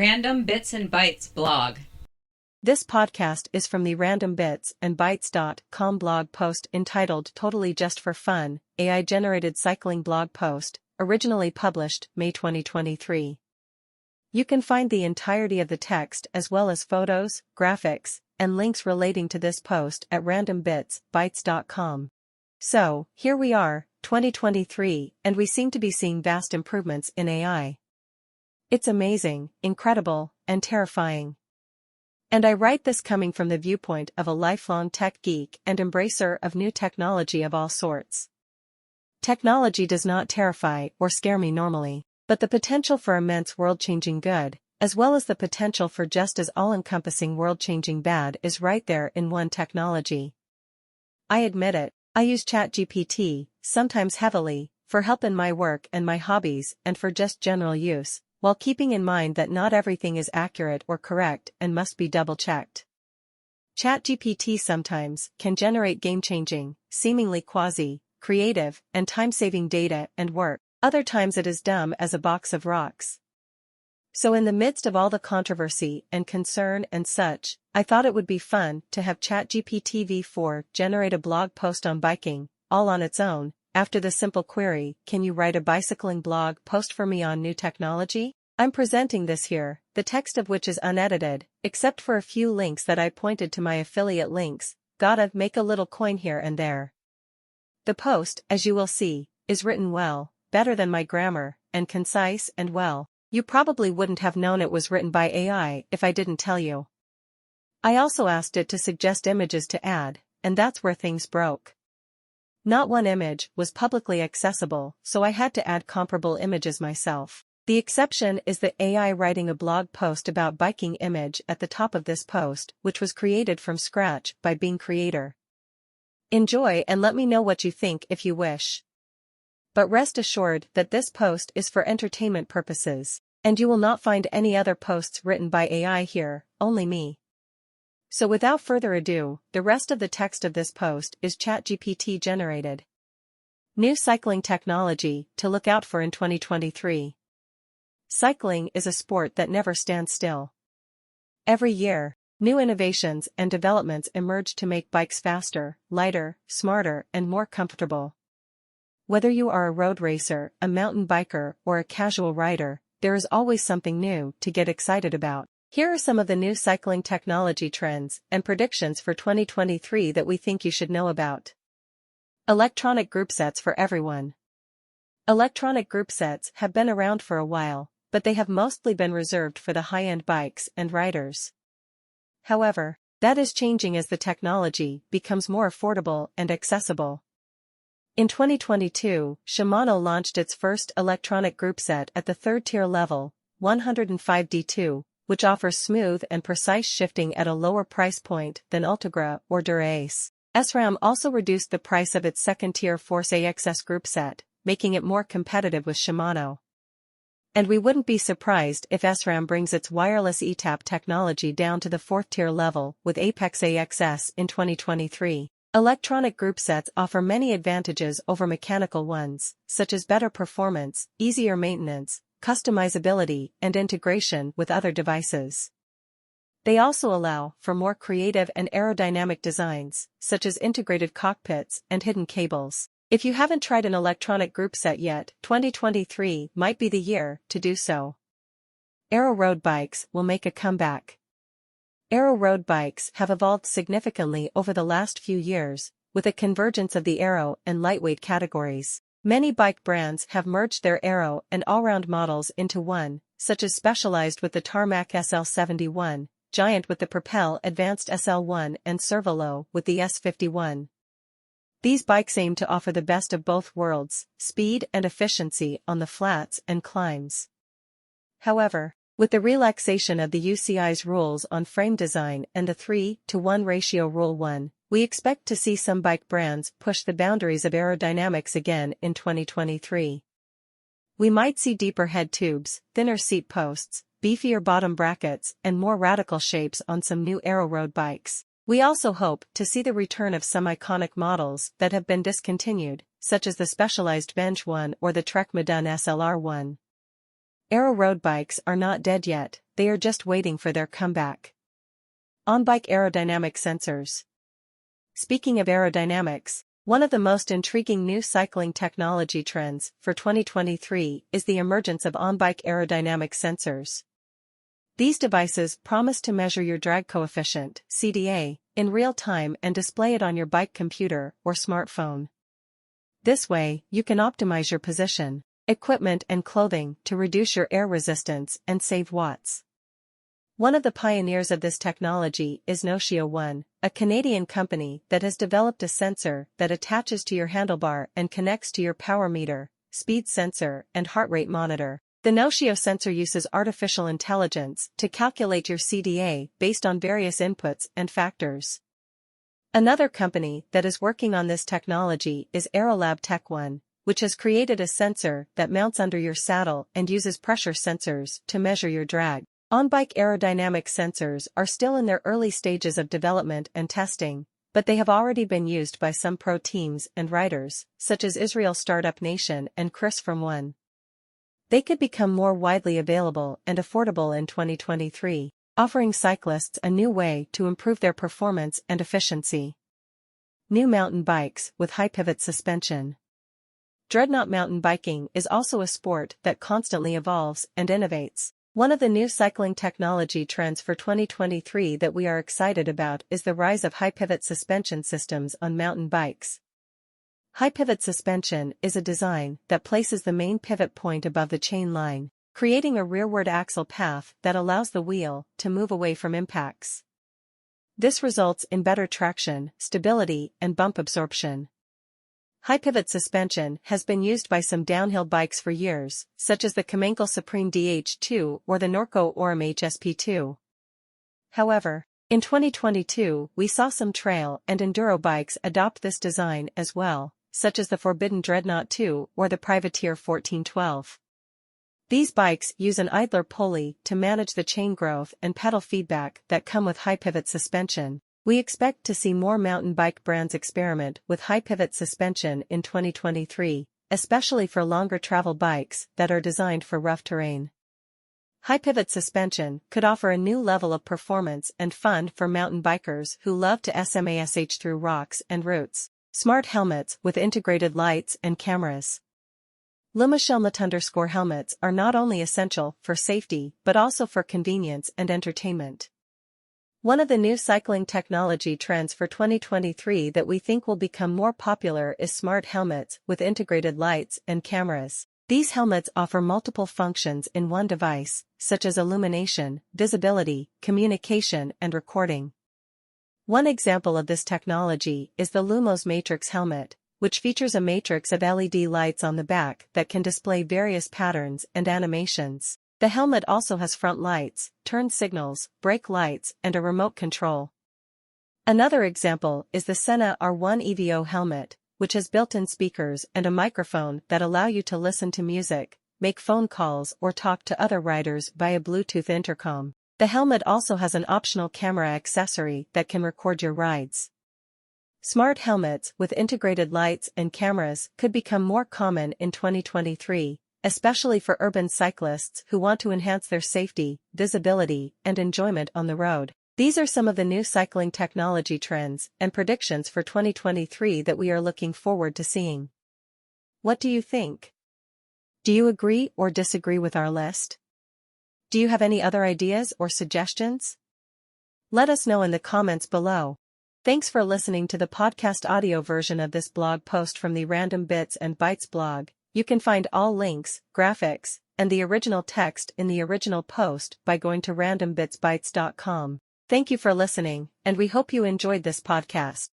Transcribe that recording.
Random Bits and Bytes blog. This podcast is from the Random Bits and Bytes.com blog post entitled Totally Just for Fun, AI-generated cycling blog post, originally published May 2023. You can find the entirety of the text as well as photos, graphics, and links relating to this post at randombitsbytes.com. So, here we are, 2023, and we seem to be seeing vast improvements in AI. It's amazing, incredible, and terrifying. And I write this coming from the viewpoint of a lifelong tech geek and embracer of new technology of all sorts. Technology does not terrify or scare me normally, but the potential for immense world-changing good, as well as the potential for just as all-encompassing world-changing bad is right there in one technology. I admit it, I use ChatGPT, sometimes heavily, for help in my work and my hobbies and for just general use, while keeping in mind that not everything is accurate or correct and must be double-checked. ChatGPT sometimes can generate game-changing, seemingly quasi-creative, and time-saving data and work. Other times it is dumb as a box of rocks. So in the midst of all the controversy and concern and such, I thought it would be fun to have ChatGPT v4 generate a blog post on biking, all on its own, after the simple query, "Can you write a bicycling blog post for me on new technology?" I'm presenting this here, the text of which is unedited, except for a few links that I pointed to my affiliate links, gotta make a little coin here and there. The post, as you will see, is written well, better than my grammar, and concise and well. You probably wouldn't have known it was written by AI if I didn't tell you. I also asked it to suggest images to add, and that's where things broke. Not one image was publicly accessible, so I had to add comparable images myself. The exception is the AI writing a blog post about biking image at the top of this post, which was created from scratch by Bing Creator. Enjoy and let me know what you think if you wish. But rest assured that this post is for entertainment purposes, and you will not find any other posts written by AI here, only me. So without further ado, the rest of the text of this post is ChatGPT generated. New cycling technology to look out for in 2023. Cycling is a sport that never stands still. Every year, new innovations and developments emerge to make bikes faster, lighter, smarter, and more comfortable. Whether you are a road racer, a mountain biker, or a casual rider, there is always something new to get excited about. Here are some of the new cycling technology trends and predictions for 2023 that we think you should know about. Electronic group sets for everyone. Electronic group sets have been around for a while, but they have mostly been reserved for the high-end bikes and riders. However, that is changing as the technology becomes more affordable and accessible. In 2022, Shimano launched its first electronic group set at the third-tier level, 105D2, which offers smooth and precise shifting at a lower price point than Ultegra or Dura-Ace. SRAM also reduced the price of its second-tier Force AXS group set, making it more competitive with Shimano. And we wouldn't be surprised if SRAM brings its wireless ETAP technology down to the fourth-tier level with Apex AXS in 2023. Electronic group sets offer many advantages over mechanical ones, such as better performance, easier maintenance, customizability, and integration with other devices. They also allow for more creative and aerodynamic designs, such as integrated cockpits and hidden cables. If you haven't tried an electronic group set yet, 2023 might be the year to do so. Aero road bikes will make a comeback. Aero road bikes have evolved significantly over the last few years, with a convergence of the aero and lightweight categories. Many bike brands have merged their aero and all-round models into one, such as Specialized with the Tarmac SL71, Giant with the Propel Advanced SL1 and Cervelo with the S51. These bikes aim to offer the best of both worlds, speed and efficiency on the flats and climbs. However, with the relaxation of the UCI's rules on frame design and the 3:1 ratio Rule 1, we expect to see some bike brands push the boundaries of aerodynamics again in 2023. We might see deeper head tubes, thinner seat posts, beefier bottom brackets, and more radical shapes on some new aero road bikes. We also hope to see the return of some iconic models that have been discontinued, such as the Specialized Bench 1 or the Trek Medun SLR 1. Aero road bikes are not dead yet, they are just waiting for their comeback. On-bike aerodynamic sensors. Speaking of aerodynamics, one of the most intriguing new cycling technology trends for 2023 is the emergence of on-bike aerodynamic sensors. These devices promise to measure your drag coefficient, CDA, in real time and display it on your bike computer or smartphone. This way, you can optimize your position, equipment and clothing to reduce your air resistance and save watts. One of the pioneers of this technology is Noshio One, a Canadian company that has developed a sensor that attaches to your handlebar and connects to your power meter, speed sensor, and heart rate monitor. The Noshio sensor uses artificial intelligence to calculate your CDA based on various inputs and factors. Another company that is working on this technology is Aerolab Tech One, which has created a sensor that mounts under your saddle and uses pressure sensors to measure your drag. On-bike aerodynamic sensors are still in their early stages of development and testing, but they have already been used by some pro teams and riders, such as Israel Startup Nation and Chris from One. They could become more widely available and affordable in 2023, offering cyclists a new way to improve their performance and efficiency. New mountain bikes with high pivot suspension. Dreadnought mountain biking is also a sport that constantly evolves and innovates. One of the new cycling technology trends for 2023 that we are excited about is the rise of high-pivot suspension systems on mountain bikes. High-pivot suspension is a design that places the main pivot point above the chain line, creating a rearward axle path that allows the wheel to move away from impacts. This results in better traction, stability, and bump absorption. High-pivot suspension has been used by some downhill bikes for years, such as the Kamenkel Supreme DH2 or the Norco Orem HSP2. However, in 2022 we saw some trail and enduro bikes adopt this design as well, such as the Forbidden Dreadnought 2 or the Privateer 1412. These bikes use an idler pulley to manage the chain growth and pedal feedback that come with high-pivot suspension. We expect to see more mountain bike brands experiment with high-pivot suspension in 2023, especially for longer travel bikes that are designed for rough terrain. High-pivot suspension could offer a new level of performance and fun for mountain bikers who love to smash through rocks and roots. Smart helmets with integrated lights and cameras. Lumashhelmet_ helmets are not only essential for safety but also for convenience and entertainment. One of the new cycling technology trends for 2023 that we think will become more popular is smart helmets with integrated lights and cameras. These helmets offer multiple functions in one device, such as illumination, visibility, communication, and recording. One example of this technology is the Lumos Matrix helmet, which features a matrix of LED lights on the back that can display various patterns and animations. The helmet also has front lights, turn signals, brake lights, and a remote control. Another example is the Senna R1 EVO helmet, which has built-in speakers and a microphone that allow you to listen to music, make phone calls or talk to other riders via Bluetooth intercom. The helmet also has an optional camera accessory that can record your rides. Smart helmets with integrated lights and cameras could become more common in 2023. Especially for urban cyclists who want to enhance their safety, visibility, and enjoyment on the road. These are some of the new cycling technology trends and predictions for 2023 that we are looking forward to seeing. What do you think? Do you agree or disagree with our list? Do you have any other ideas or suggestions? Let us know in the comments below. Thanks for listening to the podcast audio version of this blog post from the Random Bits and Bytes blog. You can find all links, graphics, and the original text in the original post by going to randombitsbytes.com. Thank you for listening, and we hope you enjoyed this podcast.